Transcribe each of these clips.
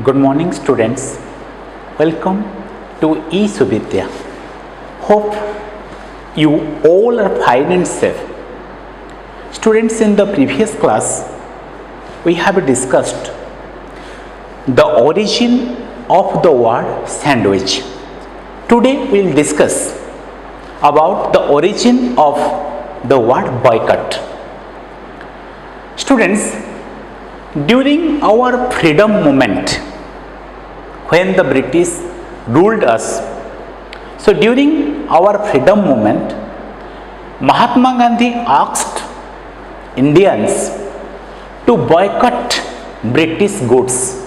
Good morning, students. Welcome to eSuvidya. Hope you all are fine and safe. Students, in the previous class, we have discussed the origin of the word sandwich. Today we will discuss about the origin of the word boycott. Students, during our freedom movement, when the British ruled us, so during our freedom movement, Mahatma Gandhi asked Indians to boycott British goods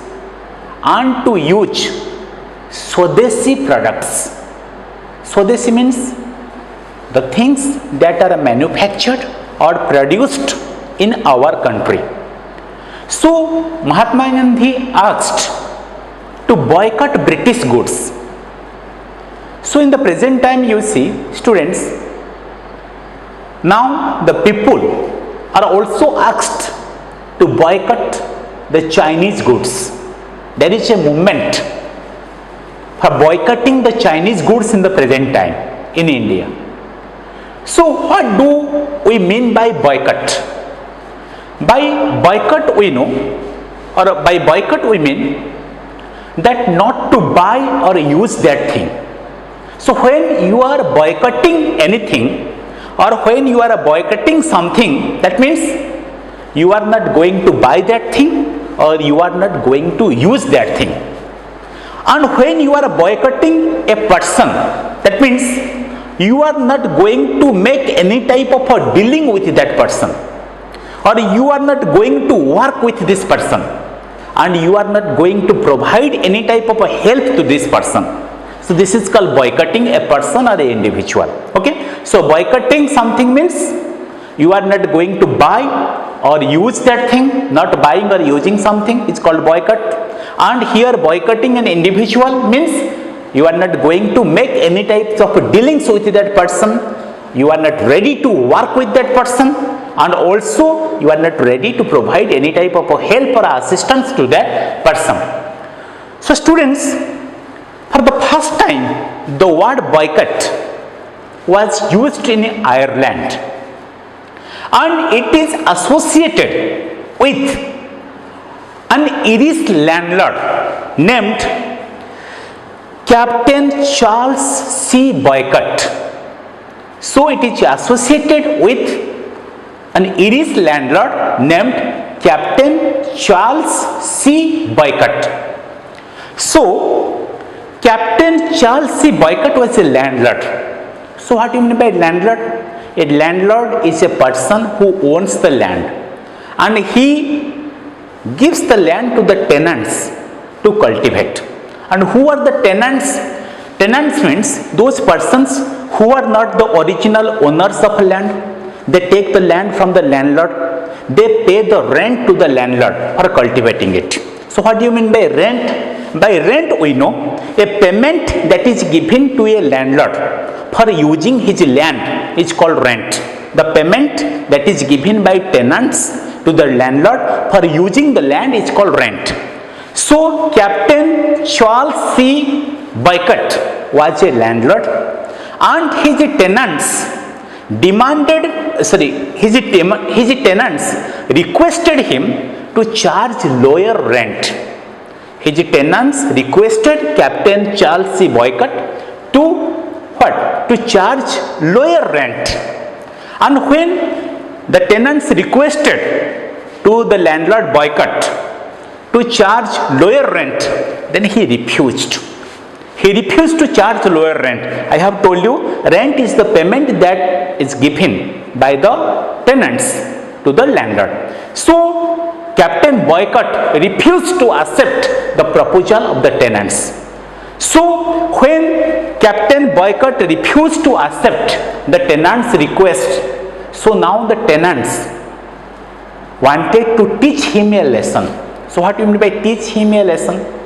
and to use Swadeshi products. Swadeshi means the things that are manufactured or produced in our country. So Mahatma Gandhi asked to boycott British goods. So in the present time, you see, students, now the people are also asked to boycott the Chinese goods. There is a movement for boycotting the Chinese goods in the present time in India. So what do we mean by boycott? By boycott we know, or by boycott we mean that not to buy or use that thing. So when you are boycotting anything, or when you are boycotting something, that means you are not going to buy that thing or you are not going to use that thing. And when you are boycotting a person, that means you are not going to make any type of a dealing with that person, or you are not going to work with this person, and you are not going to provide any type of a help to this person. So this is called boycotting a person or an individual. Okay, so boycotting something means you are not going to buy or use that thing. Not buying or using something is called boycott. And here boycotting an individual means you are not going to make any types of dealings with that person. You are not ready to work with that person, and also you are not ready to provide any type of help or assistance to that person. So students, for the first time the word boycott was used in Ireland, and it is associated with an Irish landlord named Captain Charles C. Boycott. So it is associated with an Irish landlord named Captain Charles C. Boycott. So Captain Charles C. Boycott was a landlord. So what do you mean by landlord? A landlord is a person who owns the land, and he gives the land to the tenants to cultivate. And who are the tenants? Tenants means those persons who are not the original owners of land. They take the land from the landlord. They pay the rent to the landlord for cultivating it. So what do you mean by rent? By rent we know a payment that is given to a landlord for using his land is called rent. The payment that is given by tenants to the landlord for using the land is called rent. So Captain Charles C. Boycott was a landlord, and his tenants requested him to charge lower rent. His tenants requested Captain Charles C. Boycott to what? To charge lower rent. And when the tenants requested to the landlord Boycott to charge lower rent, then he refused. He refused to charge lower rent. I have told you, rent is the payment that is given by the tenants to the landlord. So Captain Boycott refused to accept the proposal of the tenants. So when Captain Boycott refused to accept the tenants' request, so now the tenants wanted to teach him a lesson. So what do you mean by teach him a lesson?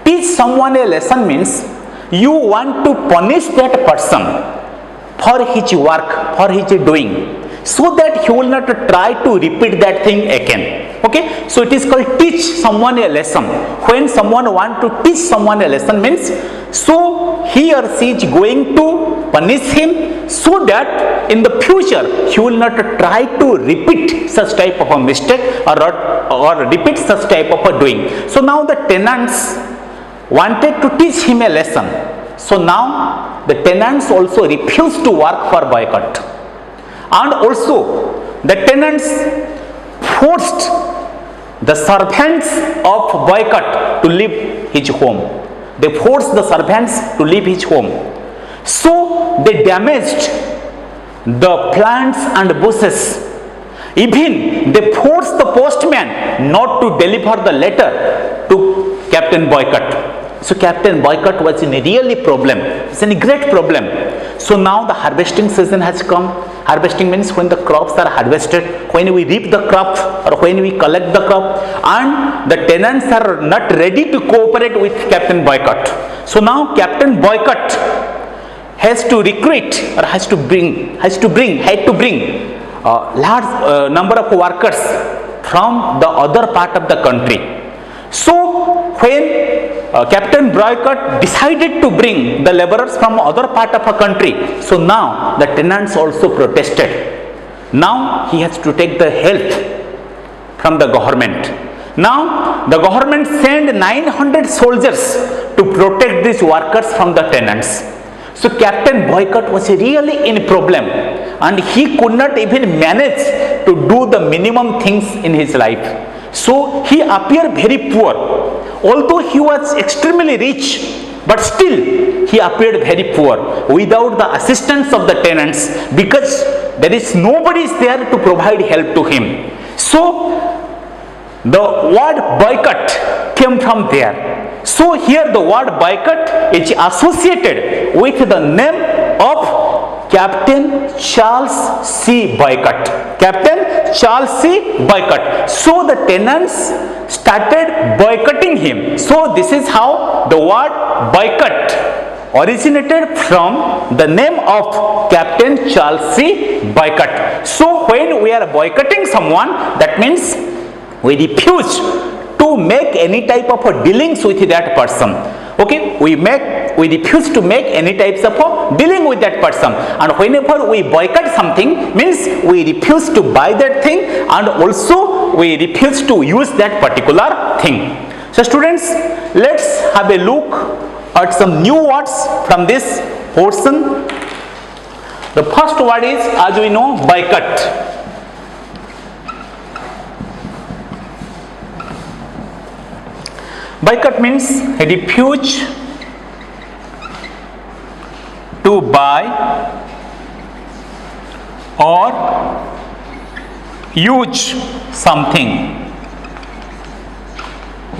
Teach someone a lesson means you want to punish that person for his work, for his doing, so that he will not try to repeat that thing again. Okay, so it is called teach someone a lesson. When someone want to teach someone a lesson means, so he or she is going to punish him so that in the future he will not try to repeat such type of a mistake or repeat such type of a doing. So now the tenants wanted to teach him a lesson. So now the tenants also refused to work for boycott, and also the tenants forced the servants of boycott to leave his home. They forced the servants to leave his home. So they damaged the plants and bushes. Even they forced the postman not to deliver the letter to Captain Boycott. So Captain Boycott was in a really problem. It's a great problem. So now the harvesting season has come. Harvesting means when the crops are harvested, when we reap the crop or when we collect the crop, and the tenants are not ready to cooperate with Captain Boycott. So now Captain Boycott has to recruit or had to bring a large number of workers from the other part of the country. So when Captain Boycott decided to bring the laborers from other part of a country, so now the tenants also protested. Now he has to take the help from the government. Now the government sent 900 soldiers to protect these workers from the tenants. So Captain Boycott was really in problem, and he could not even manage to do the minimum things in his life. So he appeared very poor. Although he was extremely rich, but still he appeared very poor without the assistance of the tenants, because there is nobody is there to provide help to him. So the word boycott came from there. So here the word boycott is associated with the name of Captain Charles C. Boycott. Captain Charles C. Boycott. So the tenants started boycotting him. So this is how the word boycott originated from the name of Captain Charles C. Boycott. So when we are boycotting someone, that means we refuse to make any type of dealings with that person. Okay, we refuse to make any types of dealing with that person, and whenever we boycott something means we refuse to buy that thing, and also we refuse to use that particular thing. So students, let's have a look at some new words from this portion. The first word is, as we know, boycott. Boycott means refuse to buy or use something.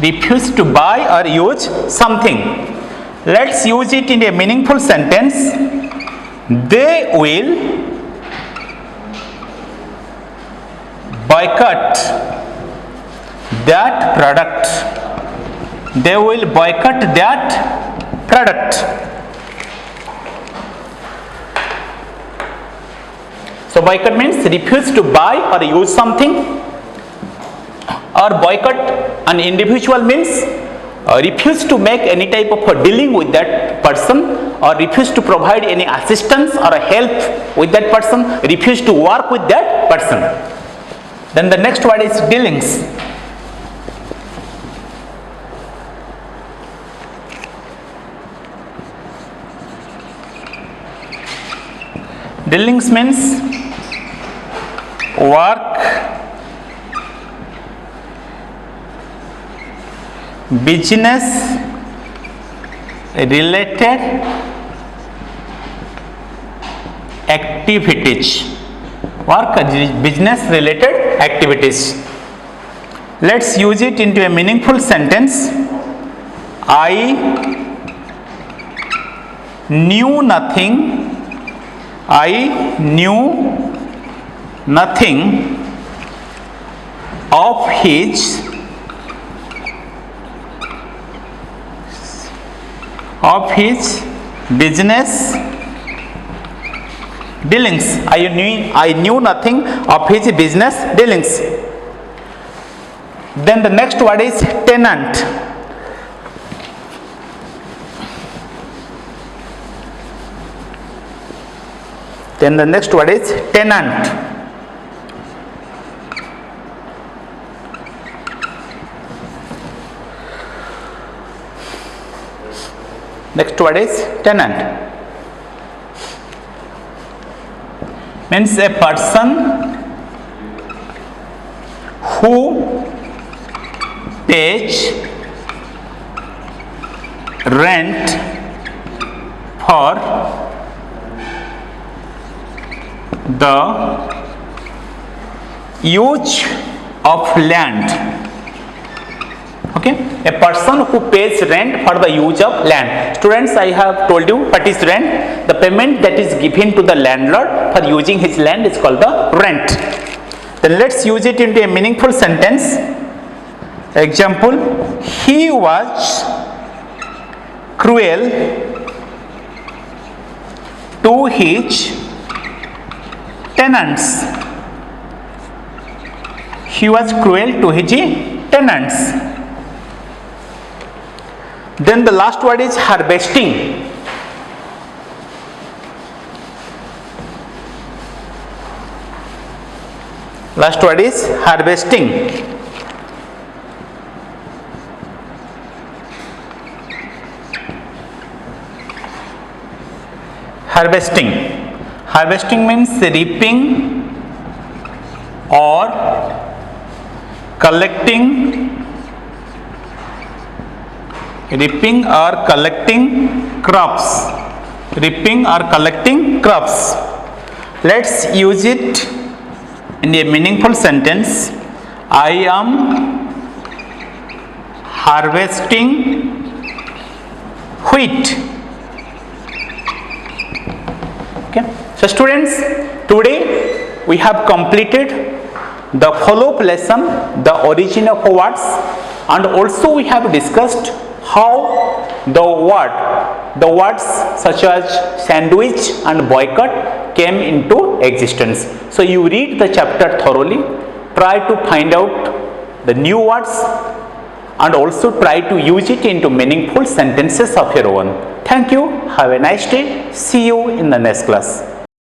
Refuse to buy or use something. Let's use it in a meaningful sentence. They will boycott that product. They will boycott that product. So boycott means refuse to buy or use something, or boycott an individual means refuse to make any type of dealing with that person, or refuse to provide any assistance or help with that person, refuse to work with that person. Then the next word is dealings. Dealings means work, business related activities. Work, business related activities. Let's use it into a meaningful sentence. I knew nothing. I knew nothing of his business dealings. I knew nothing of his business dealings. Then the next word is tenant. Then the next word is tenant. Next word is tenant. Means a person who pays rent for the use of land. Okay, a person who pays rent for the use of land. Students, I have told you what is rent. The payment that is given to the landlord for using his land is called the rent. Then let's use it into a meaningful sentence. Example, he was cruel to his tenants. He was cruel to his tenants. Then the last word is harvesting. Last word is harvesting. Harvesting. Harvesting means reaping or collecting. Reaping or collecting crops. Reaping or collecting crops. Let's use it in a meaningful sentence. I am harvesting wheat. Okay. So students, today we have completed the follow-up lesson, the origin of words, and also we have discussed how the words such as sandwich and boycott came into existence. So you read the chapter thoroughly, try to find out the new words and also try to use it into meaningful sentences of your own. Thank you. Have a nice day. See you in the next class.